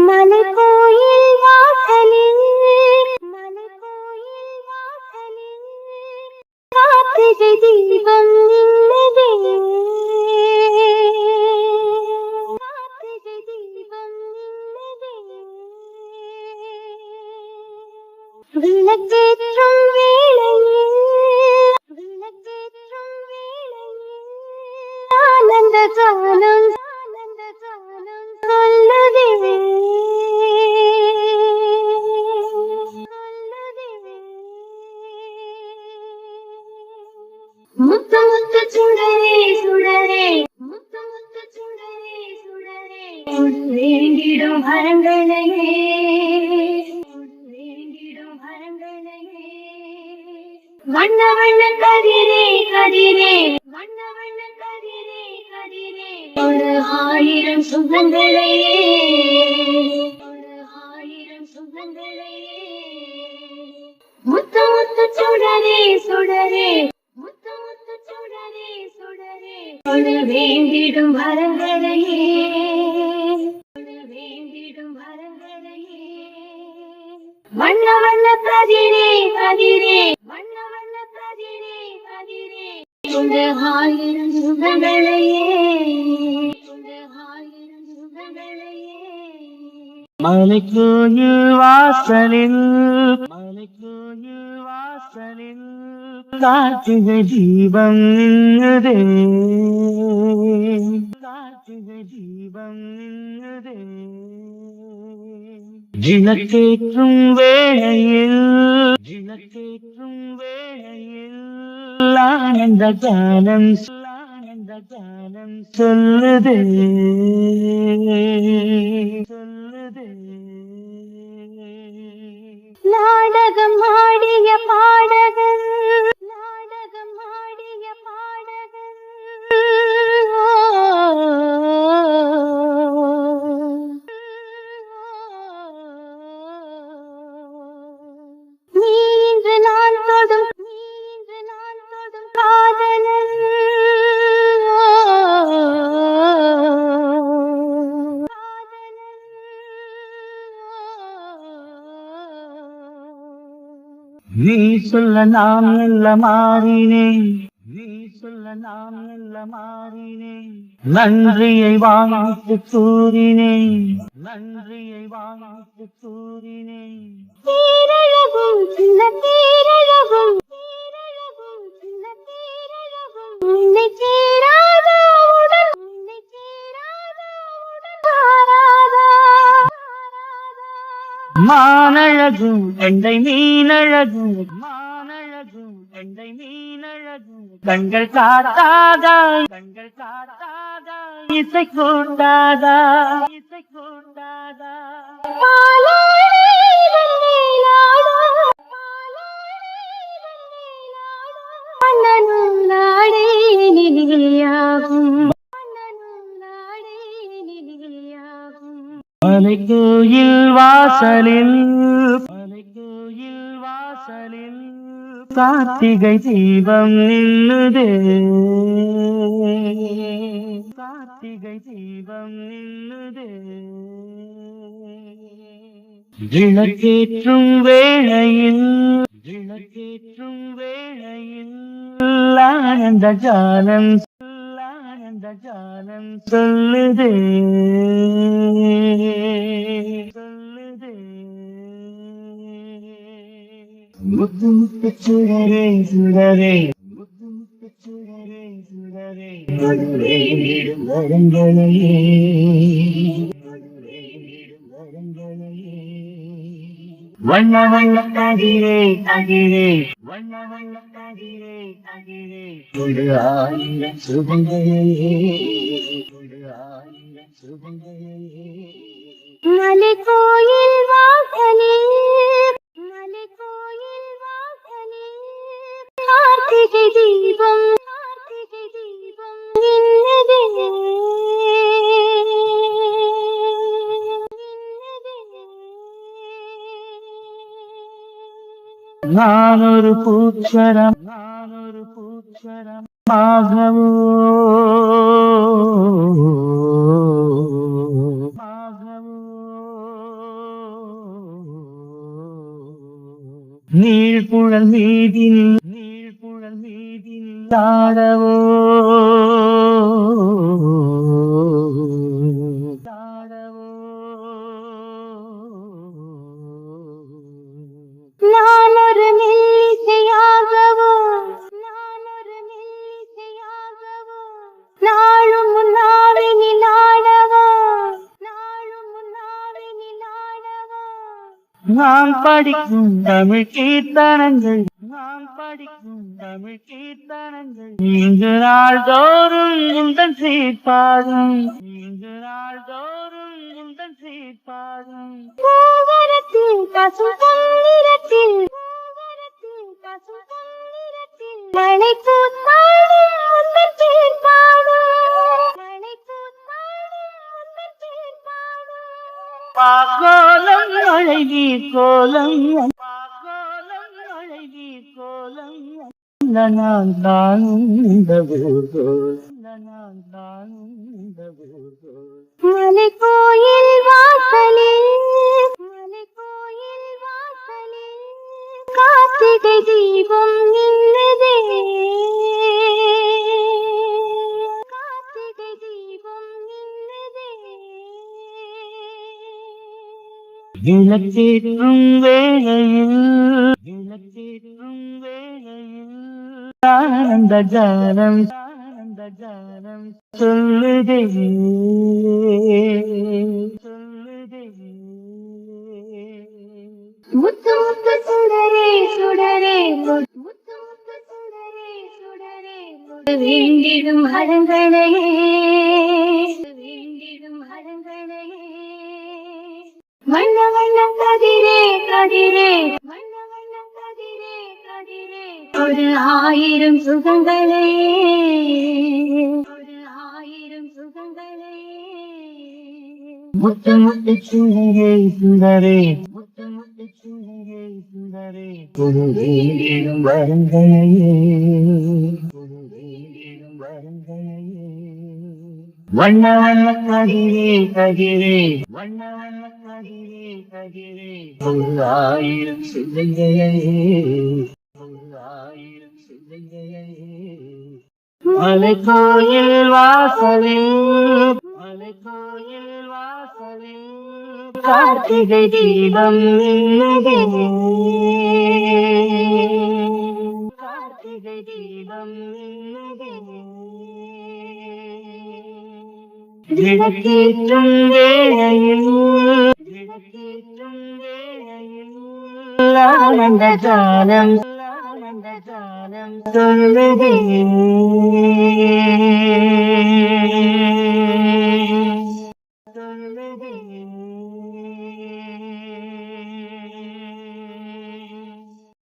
மலைக்கோயில் வாசலில் மலைக்கோயில் வாசலில் கார்த்திகை தீபம் நின்னதே கார்த்திகை தீபம் நின்னதே விளக்கேற்றும் வேளையில் விளக்கேற்றும் வேளையில் ஆனந்த காலம் சொல்லுதே முத்து முத்து சுடரே சுடரே முத்து முத்து சுடரே சுடரே வேண்டிடும் வரங்களையே வேண்டிடும் வரங்களையே வண்ண வண்ண கதிரே கதிரே வண்ண வண்ண கதிரே கதிரே ஒரு ஆயிரம் சுகங்களையே ஒரு ஆயிரம் சுகங்களையே முத்து முத்து சுடரே சுடரே முத்து முத்து சுடரே சுடரே ஒரு வேண்டிடும் வரங்களையே ஒரு வேண்டிடும் வரங்களையே வண்ண வண்ண கதிரே கதிரே வண்ண வண்ண கதிரே கதிரே ஒரு ஆயிரம் சுகங்களையே ஒரு ஆயிரம் சுகங்களையே மலைக்கோயில் வாசலில் மலைக்கோயில் வாசலில் கார்த்திகை தீபம் நின்னதே கார்த்திகை தீபம் நின்னதே ஜிலக்கேற்றும் வேளையில் ஜிலக்கேற்றும் வேளையில் ஆனந்த காலம் சொல்லுதே சொல்லுதே நாடகம் ஆடிய பாடகன் நாடகம் ஆடிய பாடகன் நீ இன்று நான் தொடும் நீ இன்று நான் தொடும் காதலன் நீ சொல்ல நாம் நல்ல மாறினேன் நீ சொல்ல நாம் நல்ல மாறினேன் நன்றியை வாங்கிட்டு கூறினேன் நன்றியை வாங்கிட்டு கூறினேன் தேரழகும் சின்ன தேரழகும் தேரழகும் சின்ன தேரழகும் உன்னை சேராதா உடன் உன்னை சேராதா உடன் மாறாதா மானழகும் எண்டை மீனழகும் மானழகும் எண்டை மீனழகும் கண்கள் காட்டாதா கண்கள் காட்டாதா இசை கூட்டாதா இசை கூட்டாதா மலைக்கோயில் வாசலில் மலைக்கோயில் வாசலில் கார்த்திகை தீபம் நின்னுதே கார்த்திகை தீபம் நின்னுதே விளக்கேற்றும் வேளையில் விளக்கேற்றும் வேளையில் ஆனந்த ஜாலம் சொல்லுதே சொல்லுதே முத்து முத்து சுடரே சுடரே முத்து முத்து சுடரே சுடரே வேண்டிடும் வரங்களையே வரங்களையே வண்ண வண்ண கதிரே கதிரே வண்ண வண்ண கதிரே கதிரே ஒரு ஆயிரம் சுகங்களையே ஒரு ஆயிரம் சுகங்களையே மலைக்கோயில் வாசலில் மலைக்கோயில் வாசலில் கார்த்திகை தீபம் நின்னதே நான் ஒரு பூச்சரம் மாகவோ மாகவோ நீழ்குழல் மீதில் தாடவோ நான் ஒரு மெல்லிசையாகவோ நாளும் முன்னாவினி நாடவோ நான் படிக்கும் தமிழ் கீர்த்தனங்கள் இங்கு நாள்தோறும் உந்தன் சீர்பாடும் பூவரத்தில் பசும் பொன்னிறத்தில் மழை கூத்தாடும் உந்தன் பேர் பாடும் பாக்கோலம் அழகி கோலம் நான் தானும் இந்த மலை கோயில் வாசலில் கார்த்திகை தீபம் நின்னுதே விளக்கேற்றும் வேளையில் ஆனந்த ஜானம் சொல்லுதே முத்து முத்து சுடரே வேண்டிடும் அரங்கனையே வண்ண வண்ண கதிரே ஒரு ஆயிரம் சுகங்களே முத்து முத்து சுந்தரே ஒரு வேண்டிடும் வருங்களையே வண்ண வண்ண கதிரே ஒரு ஆயிரம் சிந்தைகளே மலை கோயில் வாசலில் கார்த்திகை தீபம் நின்னுதே விளக்கேற்றும் வேளையில் ஆனந்த ஜானம் சொல்லுதே